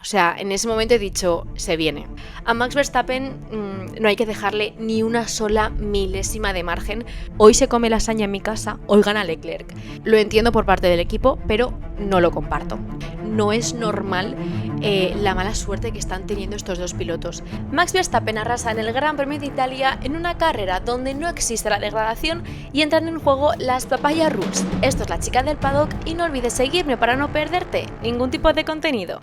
O sea, en ese momento he dicho, se viene. A Max Verstappen no hay que dejarle ni una sola milésima de margen. Hoy se come lasaña en mi casa, hoy gana Leclerc. Lo entiendo por parte del equipo, pero no lo comparto. No es normal la mala suerte que están teniendo estos dos pilotos. Max Verstappen arrasa en el Gran Premio de Italia en una carrera donde no existe la degradación y entran en juego las Papaya Rules. Esto es La Chica del Paddock y no olvides seguirme para no perderte ningún tipo de contenido.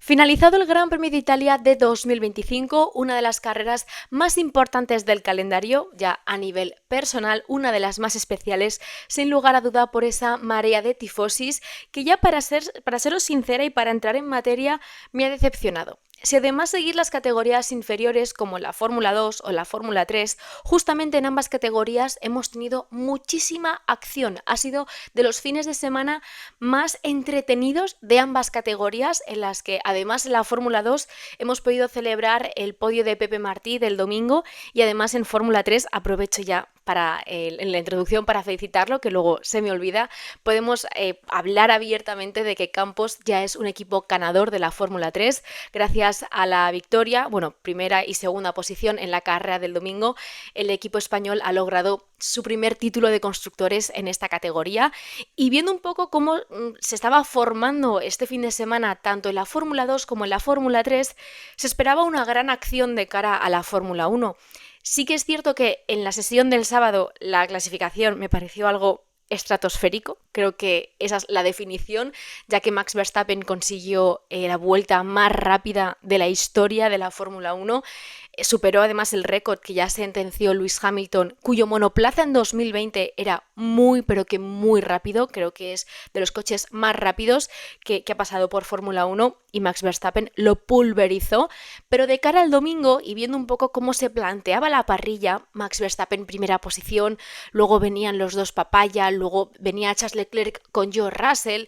Finalizado el Gran Premio de Italia de 2025, una de las carreras más importantes del calendario, ya a nivel personal, una de las más especiales, sin lugar a duda por esa marea de tifosis que ya para seros sincera y para entrar en materia me ha decepcionado. Si además seguir las categorías inferiores como la Fórmula 2 o la Fórmula 3, justamente en ambas categorías hemos tenido muchísima acción. Ha sido de los fines de semana más entretenidos de ambas categorías, en las que además en la Fórmula 2 hemos podido celebrar el podio de Pepe Martí del domingo y además en Fórmula 3 aprovecho ya en la introducción para felicitarlo, que luego se me olvida, podemos hablar abiertamente de que Campos ya es un equipo ganador de la Fórmula 3, gracias a la victoria, bueno, primera y segunda posición en la carrera del domingo, el equipo español ha logrado su primer título de constructores en esta categoría y viendo un poco cómo se estaba formando este fin de semana tanto en la Fórmula 2 como en la Fórmula 3, se esperaba una gran acción de cara a la Fórmula 1. Sí que es cierto que en la sesión del sábado la clasificación me pareció algo estratosférico, creo que esa es la definición, ya que Max Verstappen consiguió la vuelta más rápida de la historia de la Fórmula 1, superó además el récord que ya sentenció Lewis Hamilton, cuyo monoplaza en 2020 era muy pero que muy rápido, creo que es de los coches más rápidos que ha pasado por Fórmula 1 y Max Verstappen lo pulverizó, pero de cara al domingo y viendo un poco cómo se planteaba la parrilla, Max Verstappen primera posición, luego venían los dos Papaya, luego venía Charles Leclerc con George Russell.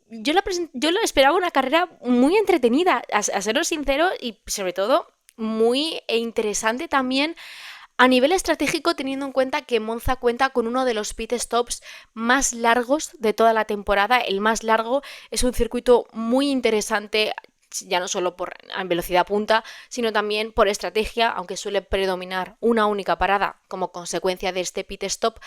Yo lo esperaba una carrera muy entretenida, a seros sincero, y sobre todo muy interesante también a nivel estratégico, teniendo en cuenta que Monza cuenta con uno de los pit stops más largos de toda la temporada. El más largo, es un circuito muy interesante, ya no solo en velocidad punta, sino también por estrategia, aunque suele predominar una única parada como consecuencia de este pit stop.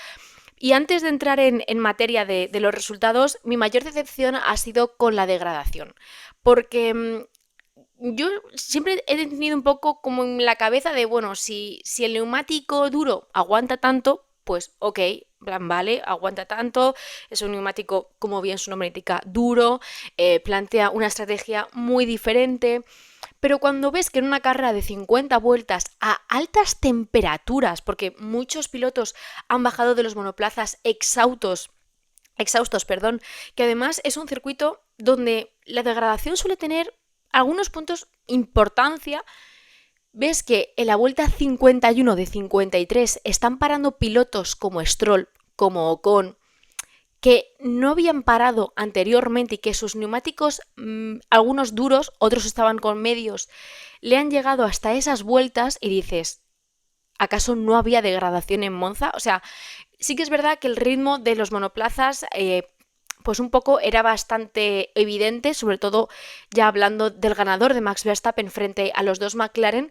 Y antes de entrar en materia de los resultados, mi mayor decepción ha sido con la degradación, porque yo siempre he tenido un poco como en la cabeza de, bueno, si el neumático duro aguanta tanto, pues ok, vale, aguanta tanto, es un neumático, como bien su nombre indica, duro, plantea una estrategia muy diferente, pero cuando ves que en una carrera de 50 vueltas a altas temperaturas, porque muchos pilotos han bajado de los monoplazas exhaustos, que además es un circuito donde la degradación suele tener algunos puntos importancia, ves que en la vuelta 51 de 53 están parando pilotos como Stroll, como Ocon, que no habían parado anteriormente y que sus neumáticos, algunos duros, otros estaban con medios, le han llegado hasta esas vueltas y dices, ¿acaso no había degradación en Monza? O sea, sí que es verdad que el ritmo de los monoplazas pues un poco era bastante evidente, sobre todo ya hablando del ganador de Max Verstappen frente a los dos McLaren,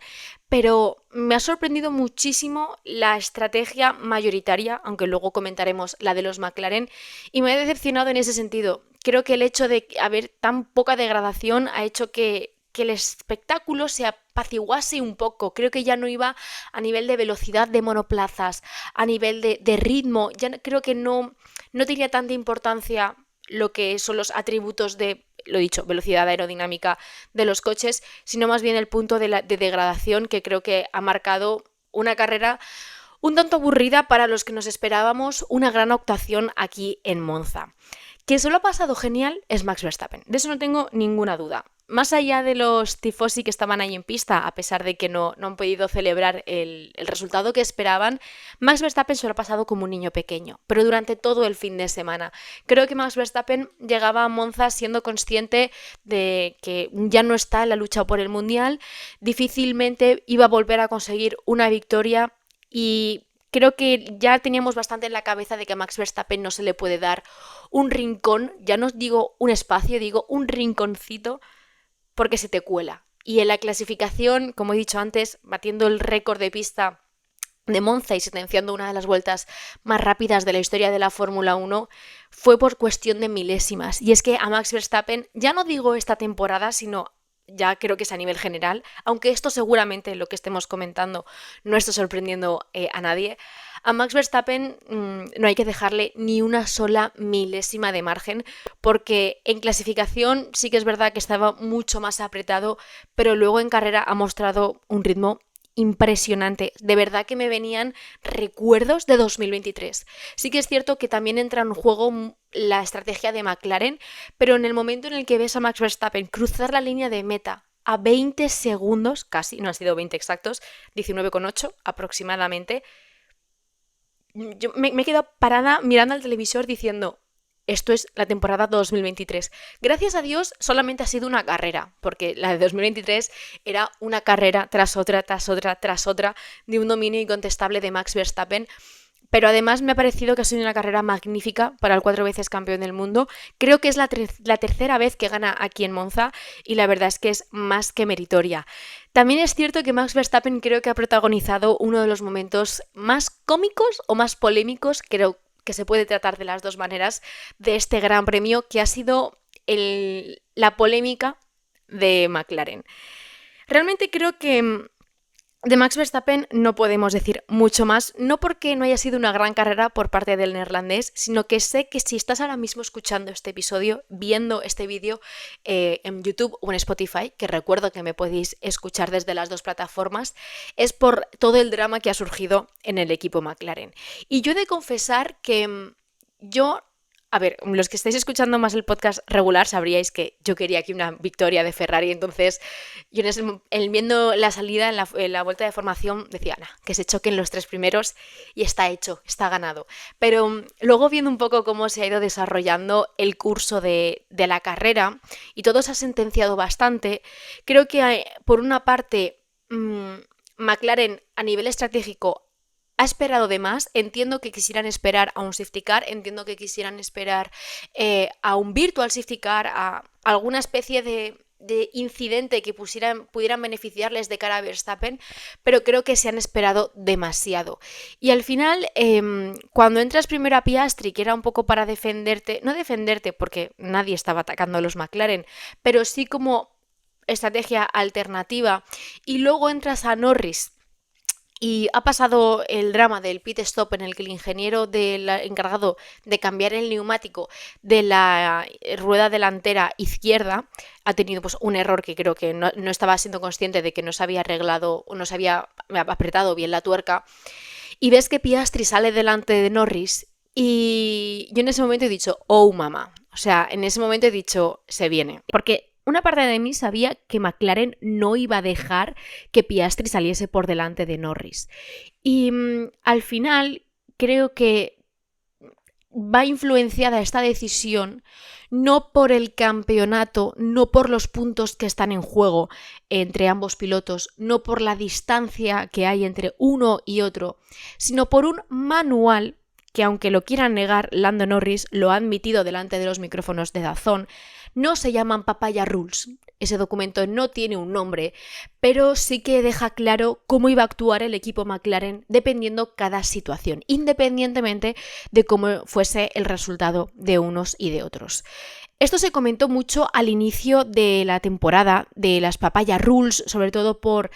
pero me ha sorprendido muchísimo la estrategia mayoritaria, aunque luego comentaremos la de los McLaren, y me ha decepcionado en ese sentido. Creo que el hecho de haber tan poca degradación ha hecho que el espectáculo se apaciguase un poco. Creo que ya no iba a nivel de velocidad de monoplazas, a nivel de ritmo, ya creo que no tenía tanta importancia lo que son los atributos de, lo dicho, velocidad aerodinámica de los coches, sino más bien el punto de degradación, que creo que ha marcado una carrera un tanto aburrida para los que nos esperábamos una gran actuación aquí en Monza. Quien se lo ha pasado genial es Max Verstappen, de eso no tengo ninguna duda. Más allá de los tifosi que estaban ahí en pista, a pesar de que no han podido celebrar el resultado que esperaban, Max Verstappen se lo ha pasado como un niño pequeño, pero durante todo el fin de semana. Creo que Max Verstappen llegaba a Monza siendo consciente de que ya no está en la lucha por el Mundial, difícilmente iba a volver a conseguir una victoria y creo que ya teníamos bastante en la cabeza de que a Max Verstappen no se le puede dar un rincón, ya no digo un espacio, digo un rinconcito, porque se te cuela. Y en la clasificación, como he dicho antes, batiendo el récord de pista de Monza y sentenciando una de las vueltas más rápidas de la historia de la Fórmula 1, fue por cuestión de milésimas. Y es que a Max Verstappen, ya no digo esta temporada, sino ya creo que es a nivel general, aunque esto seguramente lo que estemos comentando no está sorprendiendo a nadie, a Max Verstappen no hay que dejarle ni una sola milésima de margen, porque en clasificación sí que es verdad que estaba mucho más apretado, pero luego en carrera ha mostrado un ritmo impresionante. De verdad que me venían recuerdos de 2023. Sí que es cierto que también entra en juego la estrategia de McLaren, pero en el momento en el que ves a Max Verstappen cruzar la línea de meta a 20 segundos, casi, no han sido 20 exactos, 19,8 aproximadamente, yo me he quedado parada mirando al televisor diciendo: esto es la temporada 2023. Gracias a Dios solamente ha sido una carrera, porque la de 2023 era una carrera tras otra, tras otra, tras otra, de un dominio incontestable de Max Verstappen. Pero además me ha parecido que ha sido una carrera magnífica para el 4 veces campeón del mundo. Creo que es la tercera vez que gana aquí en Monza y la verdad es que es más que meritoria. También es cierto que Max Verstappen creo que ha protagonizado uno de los momentos más cómicos o más polémicos, creo que se puede tratar de las dos maneras, de este gran premio, que ha sido la polémica de McLaren. Realmente creo que de Max Verstappen no podemos decir mucho más, no porque no haya sido una gran carrera por parte del neerlandés, sino que sé que si estás ahora mismo escuchando este episodio, viendo este vídeo en YouTube o en Spotify, que recuerdo que me podéis escuchar desde las dos plataformas, es por todo el drama que ha surgido en el equipo McLaren. Y yo he de confesar que a ver, los que estáis escuchando más el podcast regular sabríais que yo quería aquí una victoria de Ferrari, entonces yo viendo la salida en la vuelta de formación decía, nah, que se choquen los tres primeros y está hecho, está ganado. Pero luego viendo un poco cómo se ha ido desarrollando el curso de la carrera y todo se ha sentenciado bastante, creo que por una parte McLaren a nivel estratégico ha esperado de más. Entiendo que quisieran esperar a un safety car, entiendo que quisieran esperar a un virtual safety car, a alguna especie de incidente que pudieran beneficiarles de cara a Verstappen, pero creo que se han esperado demasiado. Y al final, cuando entras primero a Piastri, que era un poco para defenderte, no defenderte porque nadie estaba atacando a los McLaren, pero sí como estrategia alternativa, y luego entras a Norris, y ha pasado el drama del pit stop en el que el ingeniero encargado de cambiar el neumático de la rueda delantera izquierda ha tenido pues un error que creo que no estaba siendo consciente de que no se había arreglado o no se había apretado bien la tuerca. Y ves que Piastri sale delante de Norris y yo en ese momento he dicho, oh mamá. O sea, en ese momento he dicho, se viene. Porque una parte de mí sabía que McLaren no iba a dejar que Piastri saliese por delante de Norris. Y al final creo que va influenciada esta decisión no por el campeonato, no por los puntos que están en juego entre ambos pilotos, no por la distancia que hay entre uno y otro, sino por un manual que, aunque lo quieran negar, Lando Norris lo ha admitido delante de los micrófonos de DAZN. No se llaman Papaya Rules, ese documento no tiene un nombre, pero sí que deja claro cómo iba a actuar el equipo McLaren dependiendo cada situación, independientemente de cómo fuese el resultado de unos y de otros. Esto se comentó mucho al inicio de la temporada de las Papaya Rules, sobre todo por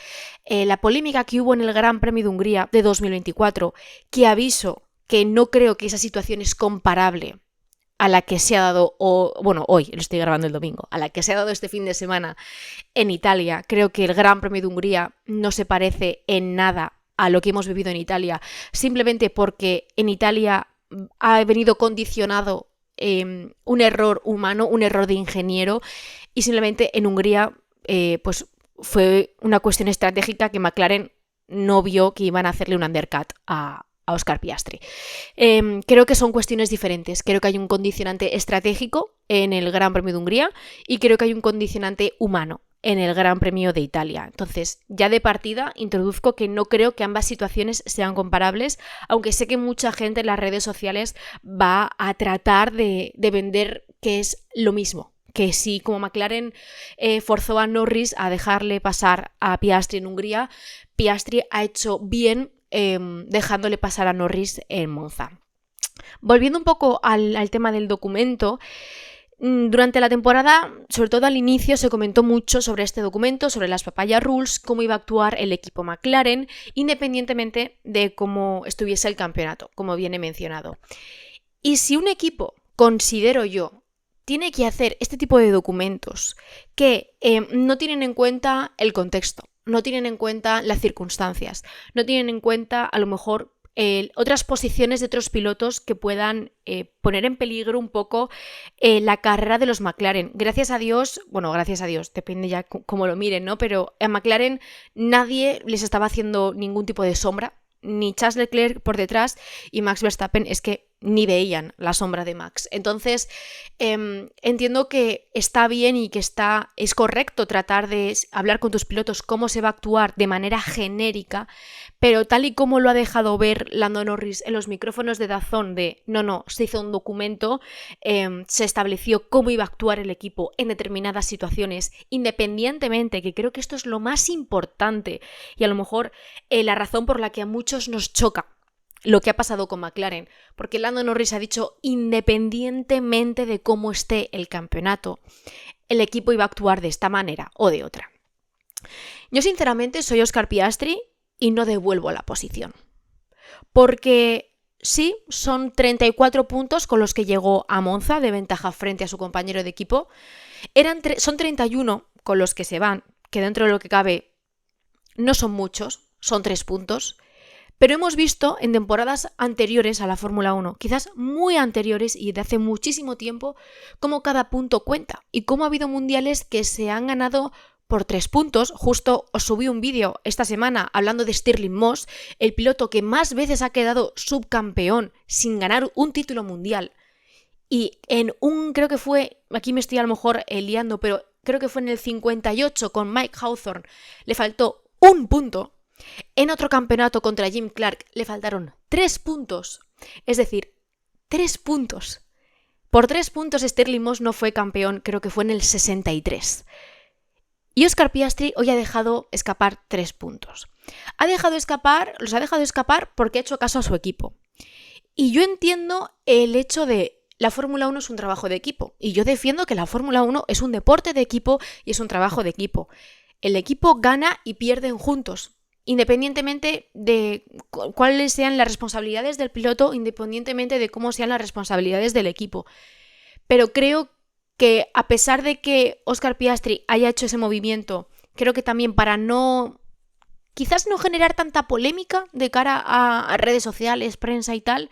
la polémica que hubo en el Gran Premio de Hungría de 2024, que aviso que no creo que esa situación es comparable a la que se ha dado, hoy, lo estoy grabando el domingo, a la que se ha dado este fin de semana en Italia. Creo que el Gran Premio de Hungría no se parece en nada a lo que hemos vivido en Italia, simplemente porque en Italia ha venido condicionado un error humano, un error de ingeniero, y simplemente en Hungría pues fue una cuestión estratégica que McLaren no vio que iban a hacerle un undercut a Oscar Piastri. Creo que son cuestiones diferentes. Creo que hay un condicionante estratégico en el Gran Premio de Hungría y creo que hay un condicionante humano en el Gran Premio de Italia. Entonces, ya de partida introduzco que no creo que ambas situaciones sean comparables, aunque sé que mucha gente en las redes sociales va a tratar de vender que es lo mismo. Que si como McLaren forzó a Norris a dejarle pasar a Piastri en Hungría, Piastri ha hecho bien dejándole pasar a Norris en Monza. Volviendo un poco al tema del documento, durante la temporada, sobre todo al inicio, se comentó mucho sobre este documento, sobre las Papaya Rules, cómo iba a actuar el equipo McLaren, independientemente de cómo estuviese el campeonato, como viene mencionado. Y si un equipo, considero yo, tiene que hacer este tipo de documentos que no tienen en cuenta el contexto, no tienen en cuenta las circunstancias, no tienen en cuenta a lo mejor otras posiciones de otros pilotos que puedan poner en peligro un poco la carrera de los McLaren. Gracias a Dios, depende ya cómo lo miren, ¿no? Pero a McLaren nadie les estaba haciendo ningún tipo de sombra, ni Charles Leclerc por detrás y Max Verstappen es que ni veían la sombra de Max. Entonces, entiendo que está bien y que es correcto tratar de hablar con tus pilotos cómo se va a actuar de manera genérica, pero tal y como lo ha dejado ver Lando Norris en los micrófonos de DAZN se hizo un documento, se estableció cómo iba a actuar el equipo en determinadas situaciones, independientemente, que creo que esto es lo más importante y a lo mejor la razón por la que a muchos nos choca lo que ha pasado con McLaren, porque Lando Norris ha dicho independientemente de cómo esté el campeonato, el equipo iba a actuar de esta manera o de otra. Yo sinceramente soy Oscar Piastri y no devuelvo la posición, porque sí, son 34 puntos con los que llegó a Monza de ventaja frente a su compañero de equipo, son 31 con los que se van, que dentro de lo que cabe no son muchos, son 3 puntos. Pero hemos visto en temporadas anteriores a la Fórmula 1, quizás muy anteriores y de hace muchísimo tiempo, cómo cada punto cuenta y cómo ha habido mundiales que se han ganado por 3 puntos. Justo os subí un vídeo esta semana hablando de Stirling Moss, el piloto que más veces ha quedado subcampeón sin ganar un título mundial. Y creo que fue, aquí me estoy a lo mejor liando, pero creo que fue en el 58 con Mike Hawthorne, le faltó un punto. En otro campeonato contra Jim Clark le faltaron 3 puntos. Es decir, 3 puntos. Por 3 puntos Stirling Moss no fue campeón, creo que fue en el 63. Y Oscar Piastri hoy ha dejado escapar 3 puntos. Los ha dejado escapar porque ha hecho caso a su equipo. Y yo entiendo el hecho de la Fórmula 1 es un trabajo de equipo. Y yo defiendo que la Fórmula 1 es un deporte de equipo y es un trabajo de equipo. El equipo gana y pierden juntos. Independientemente de cuáles sean las responsabilidades del piloto, independientemente de cómo sean las responsabilidades del equipo. Pero creo que a pesar de que Oscar Piastri haya hecho ese movimiento, creo que también para quizás no generar tanta polémica de cara a redes sociales, prensa y tal,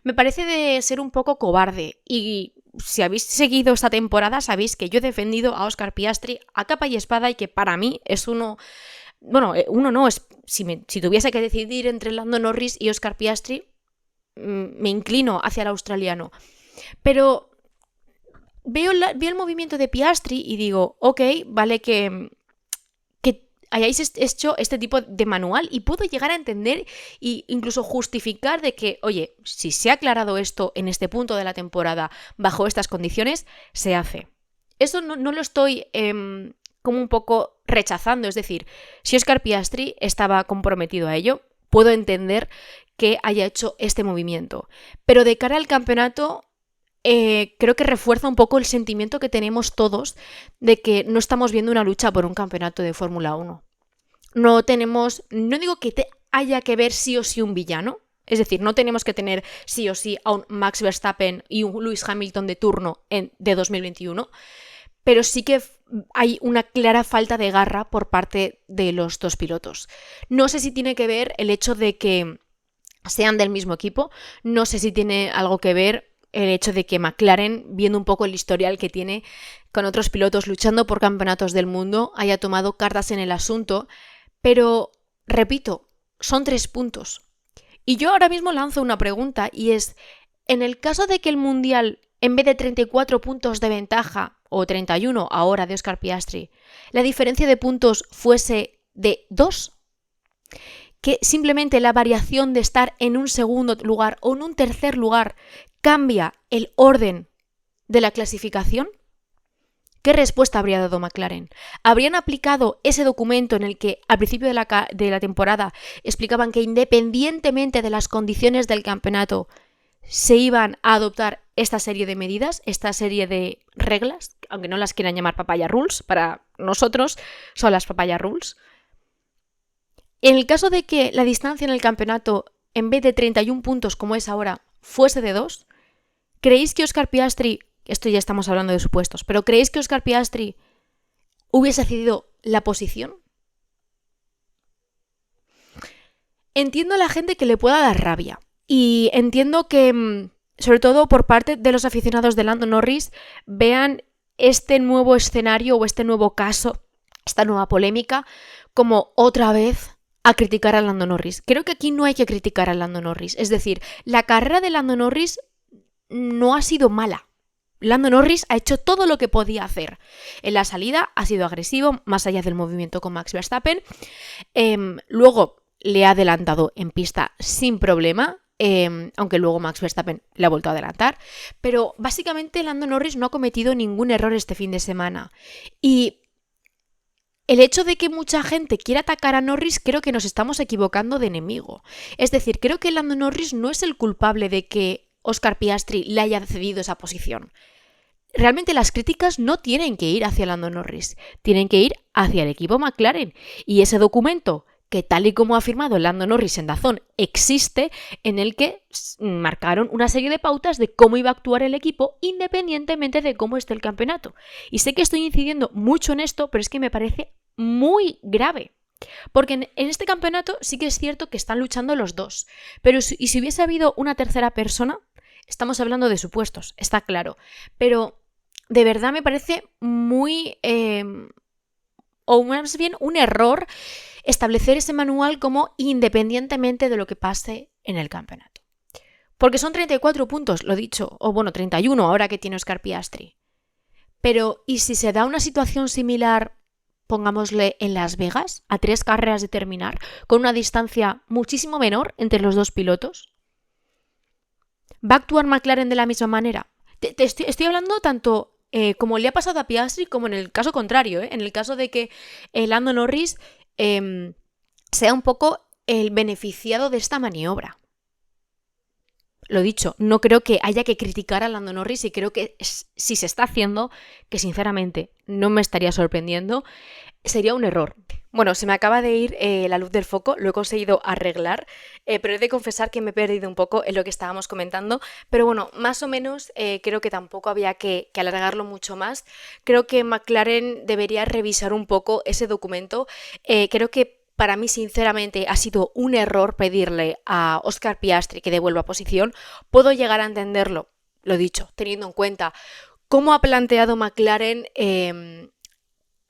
me parece de ser un poco cobarde. Y si habéis seguido esta temporada, sabéis que yo he defendido a Oscar Piastri a capa y espada y que para mí es uno... Bueno, uno no, si tuviese que decidir entre Lando Norris y Oscar Piastri, me inclino hacia el australiano. Pero veo el movimiento de Piastri y digo, ok, vale que hayáis hecho este tipo de manual y puedo llegar a entender e incluso justificar de que, oye, si se ha aclarado esto en este punto de la temporada bajo estas condiciones, se hace. Eso no lo estoy... como un poco rechazando, es decir, si Oscar Piastri estaba comprometido a ello, puedo entender que haya hecho este movimiento. Pero de cara al campeonato, creo que refuerza un poco el sentimiento que tenemos todos de que no estamos viendo una lucha por un campeonato de Fórmula 1. No digo que haya que ver sí o sí un villano, es decir, no tenemos que tener sí o sí a un Max Verstappen y un Lewis Hamilton de turno de 2021, pero sí que hay una clara falta de garra por parte de los dos pilotos. No sé si tiene que ver el hecho de que sean del mismo equipo, no sé si tiene algo que ver el hecho de que McLaren, viendo un poco el historial que tiene con otros pilotos luchando por campeonatos del mundo, haya tomado cartas en el asunto, pero, repito, son 3 puntos. Y yo ahora mismo lanzo una pregunta y es, en el caso de que el Mundial, en vez de 34 puntos de ventaja, o 31 ahora de Oscar Piastri, la diferencia de puntos fuese de 2, que simplemente la variación de estar en un segundo lugar o en un tercer lugar cambia el orden de la clasificación? ¿Qué respuesta habría dado McLaren? ¿Habrían aplicado ese documento en el que al principio de la temporada explicaban que independientemente de las condiciones del campeonato se iban a adoptar esta serie de medidas, esta serie de reglas, aunque no las quieran llamar papaya rules, para nosotros son las papaya rules? En el caso de que la distancia en el campeonato, en vez de 31 puntos como es ahora, fuese de 2, ¿creéis que Oscar Piastri, esto ya estamos hablando de supuestos, pero creéis que Oscar Piastri hubiese cedido la posición? Entiendo a la gente que le pueda dar rabia y entiendo que, sobre todo por parte de los aficionados de Lando Norris, vean este nuevo escenario o este nuevo caso, esta nueva polémica, como otra vez a criticar a Lando Norris. Creo que aquí no hay que criticar a Lando Norris. Es decir, la carrera de Lando Norris no ha sido mala. Lando Norris ha hecho todo lo que podía hacer. En la salida ha sido agresivo, más allá del movimiento con Max Verstappen. Luego le ha adelantado en pista sin problema, aunque luego Max Verstappen le ha vuelto a adelantar. Pero básicamente Lando Norris no ha cometido ningún error este fin de semana. Y el hecho de que mucha gente quiera atacar a Norris, creo que nos estamos equivocando de enemigo. Es decir, creo que Lando Norris no es el culpable de que Oscar Piastri le haya cedido esa posición. Realmente las críticas no tienen que ir hacia Lando Norris, tienen que ir hacia el equipo McLaren. Y ese documento, que tal y como ha firmado Lando Norris en DAZN, existe, en el que marcaron una serie de pautas de cómo iba a actuar el equipo independientemente de cómo esté el campeonato. Y sé que estoy incidiendo mucho en esto, pero es que me parece muy grave. Porque en este campeonato sí que es cierto que están luchando los dos. Pero si hubiese habido una tercera persona, estamos hablando de supuestos, está claro. Pero de verdad me parece muy... o más bien un error establecer ese manual como independientemente de lo que pase en el campeonato. Porque son 34 puntos, lo dicho, o bueno, 31 ahora que tiene Oscar Piastri. Pero, ¿y si se da una situación similar, pongámosle en Las Vegas, a 3 carreras de terminar, con una distancia muchísimo menor entre los dos pilotos? ¿Va a actuar McLaren de la misma manera? Estoy hablando tanto como le ha pasado a Piastri como en el caso contrario, en el caso de que Lando Norris sea un poco el beneficiado de esta maniobra. Lo dicho, no creo que haya que criticar a Lando Norris y creo que si se está haciendo, que sinceramente no me estaría sorprendiendo, sería un error. Bueno, se me acaba de ir la luz del foco, lo he conseguido arreglar, pero he de confesar que me he perdido un poco en lo que estábamos comentando, pero bueno, más o menos creo que tampoco había que alargarlo mucho más. Creo que McLaren debería revisar un poco ese documento. Creo que para mí, sinceramente, ha sido un error pedirle a Oscar Piastri que devuelva posición. Puedo llegar a entenderlo, lo dicho, teniendo en cuenta cómo ha planteado McLaren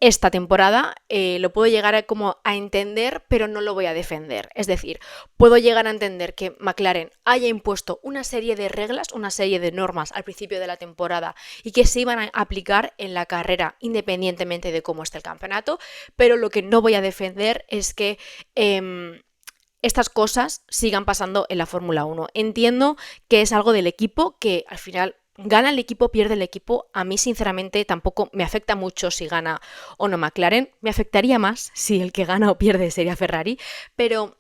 esta temporada, lo puedo llegar a entender, pero no lo voy a defender. Es decir, puedo llegar a entender que McLaren haya impuesto una serie de reglas, una serie de normas al principio de la temporada y que se iban a aplicar en la carrera independientemente de cómo esté el campeonato, pero lo que no voy a defender es que estas cosas sigan pasando en la Fórmula 1. Entiendo que es algo del equipo que al final gana el equipo, pierde el equipo. A mí, sinceramente, tampoco me afecta mucho si gana o no McLaren. Me afectaría más si el que gana o pierde sería Ferrari. Pero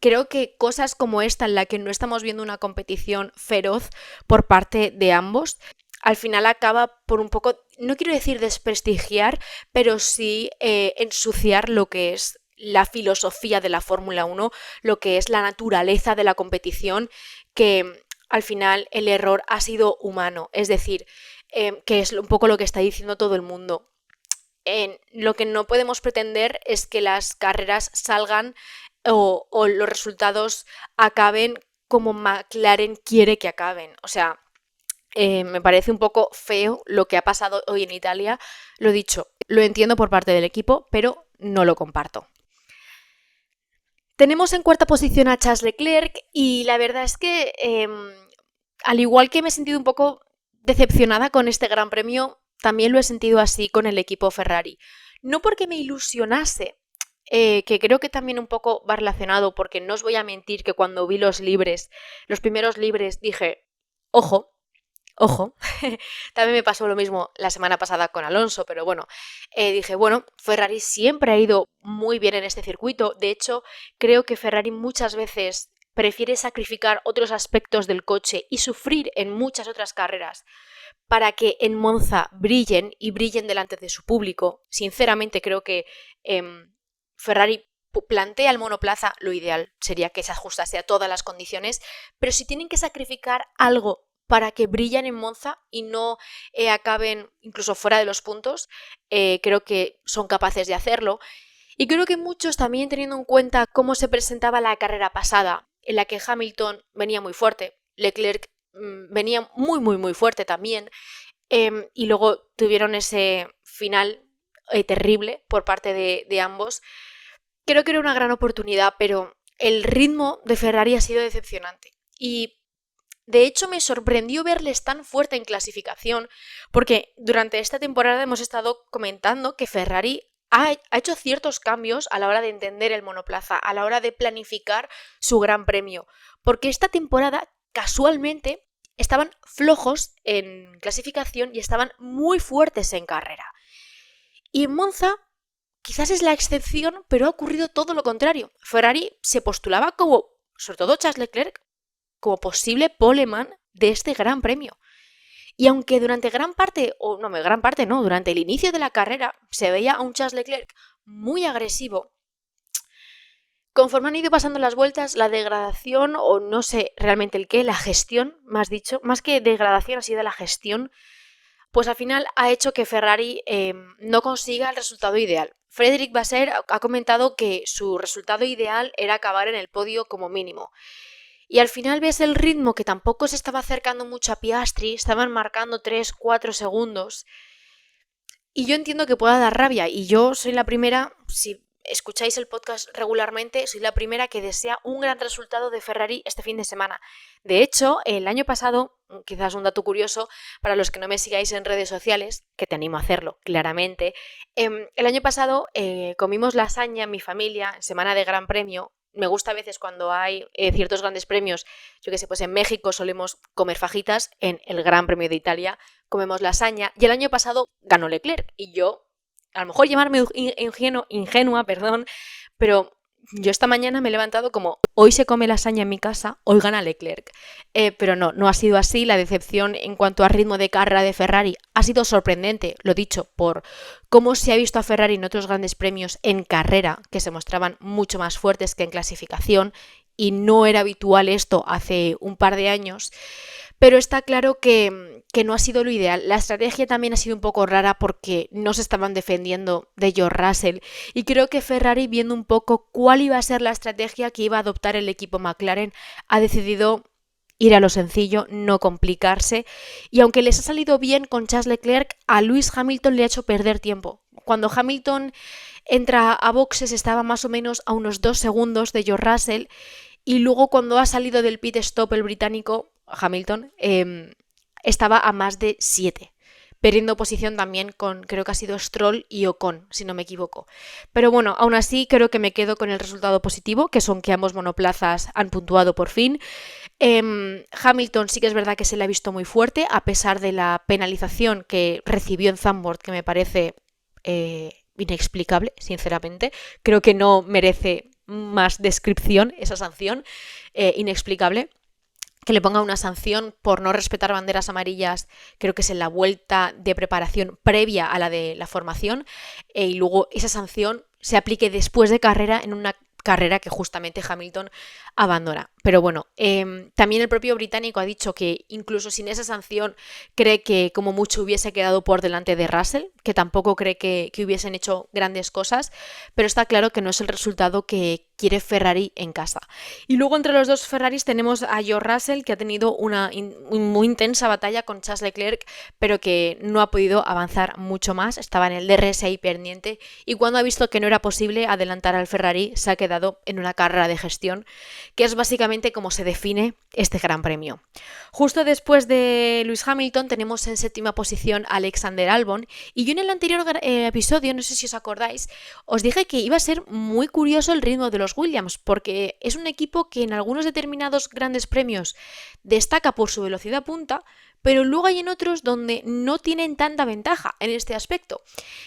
creo que cosas como esta, en la que no estamos viendo una competición feroz por parte de ambos, al final acaba por un poco, no quiero decir desprestigiar, pero sí ensuciar lo que es la filosofía de la Fórmula 1, lo que es la naturaleza de la competición, que al final el error ha sido humano, es decir, que es un poco lo que está diciendo todo el mundo. Lo que no podemos pretender es que las carreras salgan o los resultados acaben como McLaren quiere que acaben. O sea, me parece un poco feo lo que ha pasado hoy en Italia. Lo dicho, lo entiendo por parte del equipo, pero no lo comparto. Tenemos en cuarta posición a Charles Leclerc y la verdad es que, al igual que me he sentido un poco decepcionada con este Gran Premio, también lo he sentido así con el equipo Ferrari. No porque me ilusionase, que creo que también un poco va relacionado, porque no os voy a mentir que cuando vi los primeros libres, dije, ojo, ojo. También me pasó lo mismo la semana pasada con Alonso, pero bueno, dije, bueno, Ferrari siempre ha ido muy bien en este circuito. De hecho, creo que Ferrari muchas veces prefiere sacrificar otros aspectos del coche y sufrir en muchas otras carreras para que en Monza brillen y brillen delante de su público. Sinceramente creo que Ferrari plantea el monoplaza, lo ideal sería que se ajustase a todas las condiciones, pero si tienen que sacrificar algo para que brillen en Monza y no acaben incluso fuera de los puntos, creo que son capaces de hacerlo. Y creo que muchos también, teniendo en cuenta cómo se presentaba la carrera pasada, en la que Hamilton venía muy fuerte, Leclerc venía muy, muy, muy fuerte también, y luego tuvieron ese final terrible por parte de ambos. Creo que era una gran oportunidad, pero el ritmo de Ferrari ha sido decepcionante. Y de hecho me sorprendió verles tan fuerte en clasificación, porque durante esta temporada hemos estado comentando que Ferrari ha hecho ciertos cambios a la hora de entender el monoplaza, a la hora de planificar su gran premio, porque esta temporada casualmente estaban flojos en clasificación y estaban muy fuertes en carrera. Y en Monza quizás es la excepción, pero ha ocurrido todo lo contrario. Ferrari se postulaba como, sobre todo Charles Leclerc, como posible poleman de este gran premio. Y aunque durante durante el inicio de la carrera se veía a un Charles Leclerc muy agresivo, conforme han ido pasando las vueltas, la degradación, o no sé realmente el qué, la gestión, más que degradación ha sido la gestión, pues al final ha hecho que Ferrari no consiga el resultado ideal. Frédéric Vasseur ha comentado que su resultado ideal era acabar en el podio como mínimo. Y al final ves el ritmo, que tampoco se estaba acercando mucho a Piastri, estaban marcando 3-4 segundos. Y yo entiendo que pueda dar rabia, y yo soy la primera, si escucháis el podcast regularmente, soy la primera que desea un gran resultado de Ferrari este fin de semana. De hecho, el año pasado, quizás un dato curioso para los que no me sigáis en redes sociales, que te animo a hacerlo, claramente, el año pasado comimos lasaña en mi familia en semana de Gran Premio. Me gusta a veces cuando hay ciertos grandes premios, yo que sé, pues en México solemos comer fajitas, en el Gran Premio de Italia comemos lasaña, y el año pasado ganó Leclerc, y yo, a lo mejor llamarme ingenua, pero yo esta mañana me he levantado como, hoy se come lasaña en mi casa, hoy gana Leclerc. Pero no ha sido así. La decepción en cuanto a ritmo de carrera de Ferrari ha sido sorprendente, lo dicho, por cómo se ha visto a Ferrari en otros grandes premios en carrera, que se mostraban mucho más fuertes que en clasificación, y no era habitual esto hace un par de años. Pero está claro que no ha sido lo ideal. La estrategia también ha sido un poco rara porque no se estaban defendiendo de George Russell, y creo que Ferrari, viendo un poco cuál iba a ser la estrategia que iba a adoptar el equipo McLaren, ha decidido ir a lo sencillo, no complicarse, y aunque les ha salido bien con Charles Leclerc, a Lewis Hamilton le ha hecho perder tiempo. Cuando Hamilton entra a boxes estaba más o menos a unos 2 segundos de George Russell, y luego cuando ha salido del pit stop el británico Hamilton, estaba a más de 7, perdiendo posición también con, creo que ha sido Stroll y Ocon, si no me equivoco. Pero bueno, aún así creo que me quedo con el resultado positivo, que son que ambos monoplazas han puntuado por fin. Hamilton sí que es verdad que se le ha visto muy fuerte, a pesar de la penalización que recibió en Zandvoort, que me parece inexplicable, sinceramente. Creo que no merece más descripción esa sanción, inexplicable. Que le ponga una sanción por no respetar banderas amarillas, creo que es en la vuelta de preparación previa a la de la formación, y luego esa sanción se aplique después de carrera, en una carrera que justamente Hamilton abandona. Pero bueno, también el propio británico ha dicho que incluso sin esa sanción cree que como mucho hubiese quedado por delante de Russell, que tampoco cree que hubiesen hecho grandes cosas, pero está claro que no es el resultado que quiere Ferrari en casa. Y luego entre los dos Ferraris tenemos a George Russell, que ha tenido una muy intensa batalla con Charles Leclerc, pero que no ha podido avanzar mucho más. Estaba en el DRS ahí pendiente, y cuando ha visto que no era posible adelantar al Ferrari, se ha quedado en una carrera de gestión que es básicamente cómo se define este Gran Premio. Justo después de Lewis Hamilton tenemos en séptima posición a Alexander Albon, y yo en el anterior episodio, no sé si os acordáis, os dije que iba a ser muy curioso el ritmo de los Williams, porque es un equipo que en algunos determinados grandes premios destaca por su velocidad punta, pero luego hay en otros donde no tienen tanta ventaja en este aspecto.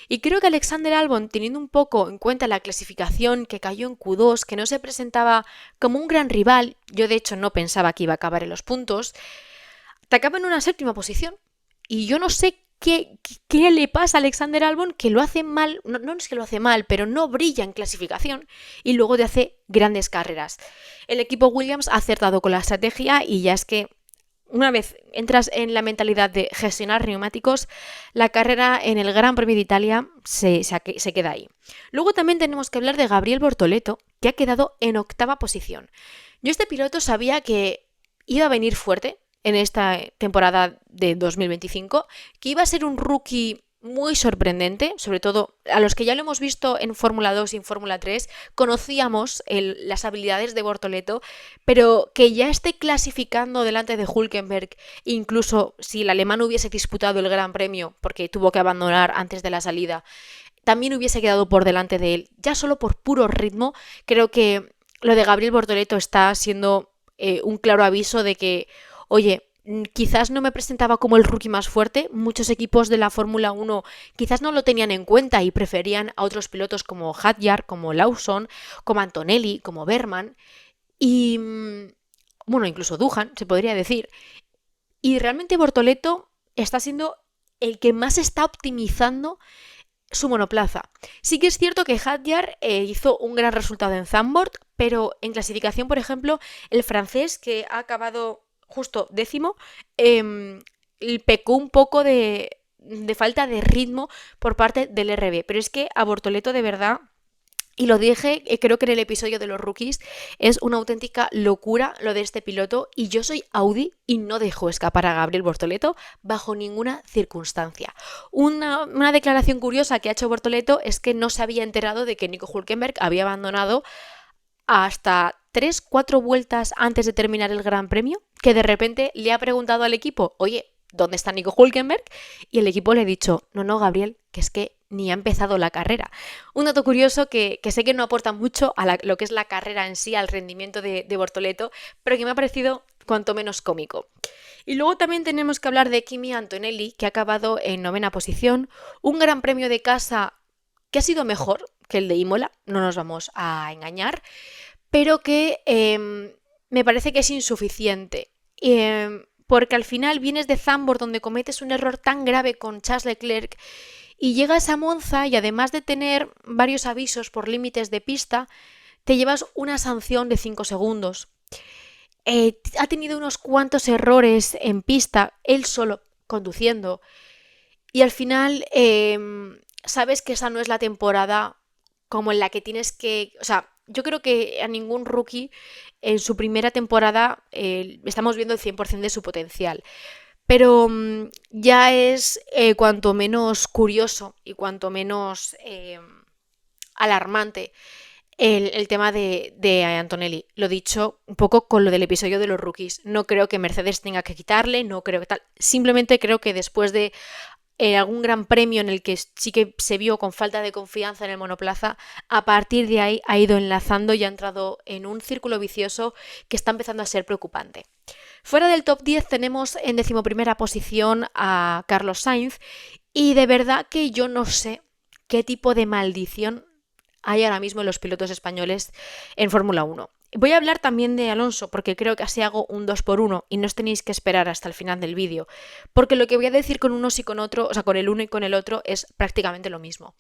Y creo que Alexander Albon, teniendo un poco en cuenta la clasificación, que cayó en Q2, que no se presentaba como un gran rival, yo de hecho no pensaba que iba a acabar en los puntos, te acaba en una séptima posición. Y yo no sé qué le pasa a Alexander Albon, que lo hace mal, no es que lo hace mal, pero no brilla en clasificación y luego te hace grandes carreras. El equipo Williams ha acertado con la estrategia, y ya es que una vez entras en la mentalidad de gestionar neumáticos, la carrera en el Gran Premio de Italia se queda ahí. Luego también tenemos que hablar de Gabriel Bortoleto, que ha quedado en octava posición. Yo este piloto sabía que iba a venir fuerte en esta temporada de 2025, que iba a ser un rookie muy sorprendente, sobre todo a los que ya lo hemos visto en Fórmula 2 y en Fórmula 3, conocíamos las habilidades de Bortoleto, pero que ya esté clasificando delante de Hülkenberg, incluso si el alemán hubiese disputado el Gran Premio, porque tuvo que abandonar antes de la salida, también hubiese quedado por delante de él, ya solo por puro ritmo. Creo que lo de Gabriel Bortoleto está siendo un claro aviso de que, oye, quizás no me presentaba como el rookie más fuerte, muchos equipos de la Fórmula 1 quizás no lo tenían en cuenta y preferían a otros pilotos como Hadjar, como Lawson, como Antonelli, como Berman y, bueno, incluso Duhan, se podría decir. Y realmente Bortoleto está siendo el que más está optimizando su monoplaza. Sí que es cierto que Hadjar hizo un gran resultado en Zandvoort, pero en clasificación, por ejemplo, el francés, que ha acabado justo décimo, pecó un poco de falta de ritmo por parte del RB. Pero es que a Bortoleto, de verdad, y lo dije, creo que en el episodio de los rookies, es una auténtica locura lo de este piloto, y yo soy Audi y no dejo escapar a Gabriel Bortoleto bajo ninguna circunstancia. Una declaración curiosa que ha hecho Bortoleto es que no se había enterado de que Nico Hülkenberg había abandonado hasta 3-4 vueltas antes de terminar el Gran Premio, que de repente le ha preguntado al equipo, oye, ¿dónde está Nico Hülkenberg? Y el equipo le ha dicho, no, Gabriel, que es que ni ha empezado la carrera. Un dato curioso que sé que no aporta mucho a lo que es la carrera en sí, al rendimiento de Bortoleto, pero que me ha parecido cuanto menos cómico. Y luego también tenemos que hablar de Kimi Antonelli, que ha acabado en novena posición, un Gran Premio de casa que ha sido mejor que el de Imola, no nos vamos a engañar, pero que me parece que es insuficiente. Porque al final vienes de Zandvoort, donde cometes un error tan grave con Charles Leclerc, y llegas a Monza y además de tener varios avisos por límites de pista, te llevas una sanción de 5 segundos. Ha tenido unos cuantos errores en pista, él solo conduciendo, y al final sabes que esa no es la temporada como en la que tienes que... O sea, yo creo que a ningún rookie en su primera temporada estamos viendo el 100% de su potencial. Pero ya es cuanto menos curioso y cuanto menos alarmante el tema de Antonelli. Lo dicho, un poco con lo del episodio de los rookies. No creo que Mercedes tenga que quitarle, no creo que tal. Simplemente creo que después de algún gran premio en el que sí que se vio con falta de confianza en el monoplaza, a partir de ahí ha ido enlazando y ha entrado en un círculo vicioso que está empezando a ser preocupante. Fuera del top 10 tenemos en 11ª posición a Carlos Sainz, y de verdad que yo no sé qué tipo de maldición hay ahora mismo en los pilotos españoles en Fórmula 1. Voy a hablar también de Alonso, porque creo que así hago un 2x1 y no os tenéis que esperar hasta el final del vídeo, porque lo que voy a decir con unos y con otro, o sea, con el uno y con el otro, es prácticamente lo mismo.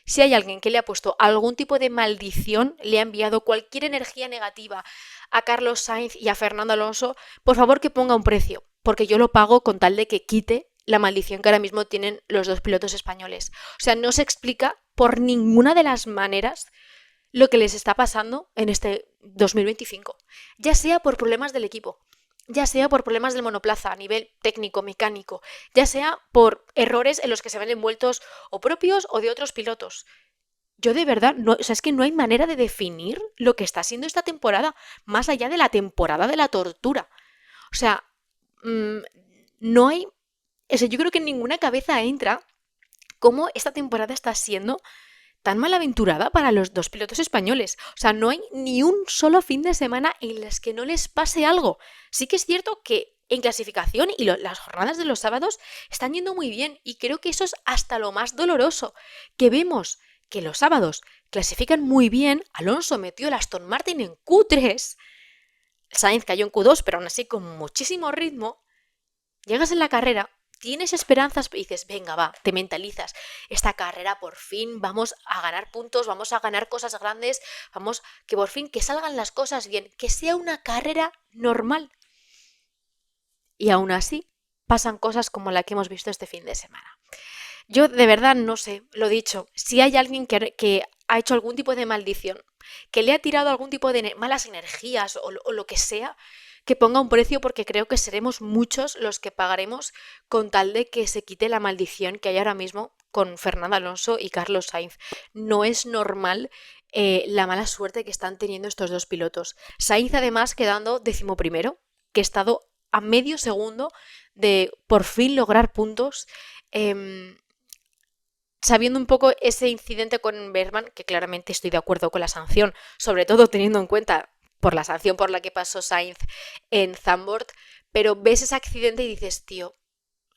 Si hay alguien que le ha puesto algún tipo de maldición, le ha enviado cualquier energía negativa a Carlos Sainz y a Fernando Alonso, por favor que ponga un precio, porque yo lo pago con tal de que quite la maldición que ahora mismo tienen los dos pilotos españoles. O sea, no se explica por ninguna de las maneras lo que les está pasando en este 2025, ya sea por problemas del equipo, ya sea por problemas del monoplaza a nivel técnico, mecánico, ya sea por errores en los que se ven envueltos o propios o de otros pilotos. yo de verdad, no, o sea, es que no hay manera de definir lo que está siendo esta temporada, más allá de la temporada de la tortura. O sea, mm, no hay, o sea, yo creo que en ninguna cabeza entra cómo esta temporada está siendo tan malaventurada para los dos pilotos españoles. O sea, no hay ni un solo fin de semana en las que no les pase algo. Sí que es cierto que en clasificación y las jornadas de los sábados están yendo muy bien y creo que eso es hasta lo más doloroso, que vemos que los sábados clasifican muy bien, Alonso metió el Aston Martin en Q3, Sainz cayó en Q2, pero aún así con muchísimo ritmo, llegas en la carrera, tienes esperanzas y dices, venga, va, te mentalizas. Esta carrera por fin vamos a ganar puntos, vamos a ganar cosas grandes, vamos, que por fin que salgan las cosas bien, que sea una carrera normal. Y aún así pasan cosas como la que hemos visto este fin de semana. Yo de verdad no sé, lo dicho, si hay alguien que ha hecho algún tipo de maldición, que le ha tirado algún tipo de malas energías o lo que sea, que ponga un precio porque creo que seremos muchos los que pagaremos con tal de que se quite la maldición que hay ahora mismo con Fernando Alonso y Carlos Sainz. No es normal la mala suerte que están teniendo estos dos pilotos. Sainz además quedando 11º, que ha estado a medio segundo de por fin lograr puntos. Sabiendo un poco ese incidente con Bergman, que claramente estoy de acuerdo con la sanción, sobre todo teniendo en cuenta por la sanción por la que pasó Sainz en Zandvoort, pero ves ese accidente y dices, tío,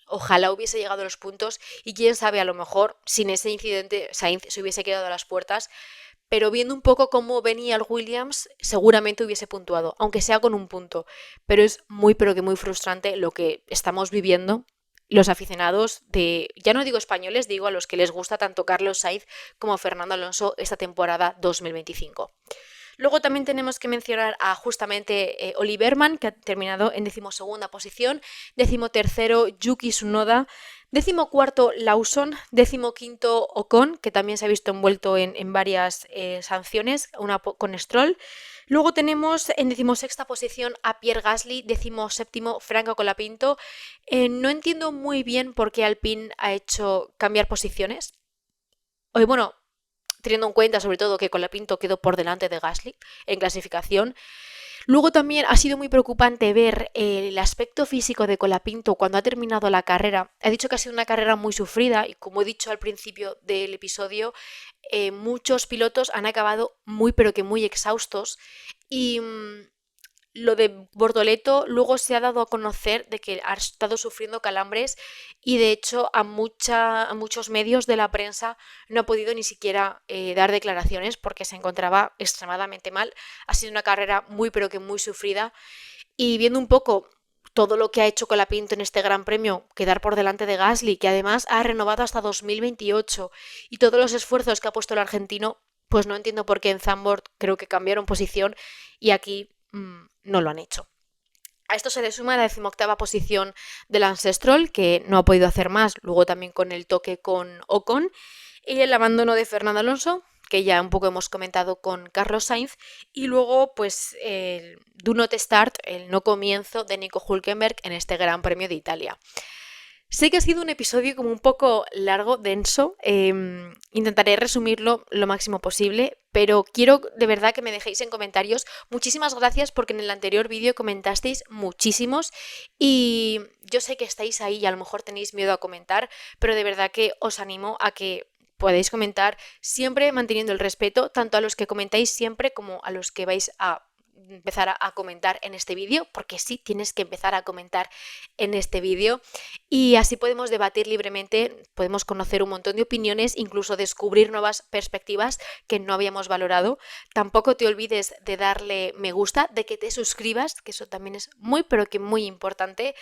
ojalá hubiese llegado a los puntos y quién sabe, a lo mejor sin ese incidente Sainz se hubiese quedado a las puertas, pero viendo un poco cómo venía el Williams, seguramente hubiese puntuado, aunque sea con un punto, pero es muy pero que muy frustrante lo que estamos viviendo los aficionados de, ya no digo españoles, digo a los que les gusta tanto Carlos Sainz como Fernando Alonso esta temporada 2025. Luego también tenemos que mencionar a justamente Oli Bergman, que ha terminado en 12ª posición, 13º Yuki Tsunoda, 14º Lawson, 15º Ocon, que también se ha visto envuelto en varias sanciones, una con Stroll. Luego tenemos en 16ª posición a Pierre Gasly, 17º Franco Colapinto. No entiendo muy bien por qué Alpine ha hecho cambiar posiciones. Bueno, teniendo en cuenta sobre todo que Colapinto quedó por delante de Gasly en clasificación. Luego también ha sido muy preocupante ver el aspecto físico de Colapinto cuando ha terminado la carrera. Ha dicho que ha sido una carrera muy sufrida y como he dicho al principio del episodio, muchos pilotos han acabado muy pero que muy exhaustos y lo de Bortoleto luego se ha dado a conocer de que ha estado sufriendo calambres y de hecho a muchos medios de la prensa no ha podido ni siquiera dar declaraciones porque se encontraba extremadamente mal. Ha sido una carrera muy pero que muy sufrida y viendo un poco todo lo que ha hecho Colapinto en este Gran Premio, quedar por delante de Gasly, que además ha renovado hasta 2028 y todos los esfuerzos que ha puesto el argentino, pues no entiendo por qué en Zandvoort creo que cambiaron posición y aquí no lo han hecho. A esto se le suma la 18ª posición del Lance Stroll, que no ha podido hacer más, luego también con el toque con Ocon, y el abandono de Fernando Alonso, que ya un poco hemos comentado con Carlos Sainz, y luego pues el do not start, el no comienzo de Nico Hülkenberg en este Gran Premio de Italia. Sé que ha sido un episodio como un poco largo, denso, intentaré resumirlo lo máximo posible, pero quiero de verdad que me dejéis en comentarios. Muchísimas gracias porque en el anterior vídeo comentasteis muchísimos y yo sé que estáis ahí y a lo mejor tenéis miedo a comentar, pero de verdad que os animo a que podáis comentar siempre manteniendo el respeto tanto a los que comentáis siempre como a los que vais a empezar a comentar en este vídeo, porque sí, tienes que empezar a comentar en este vídeo y así podemos debatir libremente, podemos conocer un montón de opiniones, incluso descubrir nuevas perspectivas que no habíamos valorado. Tampoco te olvides de darle me gusta, de que te suscribas, que eso también es muy pero que muy importante,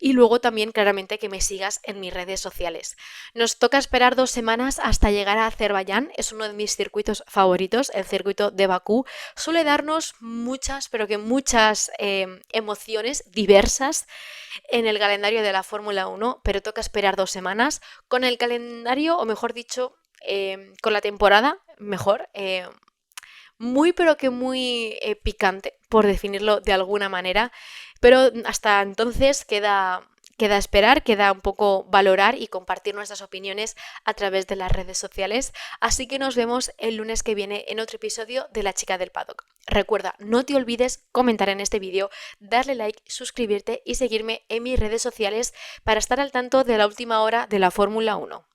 y luego también claramente que me sigas en mis redes sociales. Nos toca esperar 2 semanas hasta llegar a Azerbaiyán, es uno de mis circuitos favoritos, el circuito de Bakú. Suele darnos muchas, pero que muchas emociones diversas en el calendario de la Fórmula 1, pero toca esperar 2 semanas. Con el calendario, o mejor dicho, con la temporada, mejor, muy pero que muy picante, por definirlo de alguna manera, pero hasta entonces queda Queda esperar, queda un poco valorar y compartir nuestras opiniones a través de las redes sociales. Así que nos vemos el lunes que viene en otro episodio de La Chica del Paddock. Recuerda, no te olvides comentar en este vídeo, darle like, suscribirte y seguirme en mis redes sociales para estar al tanto de la última hora de la Fórmula 1.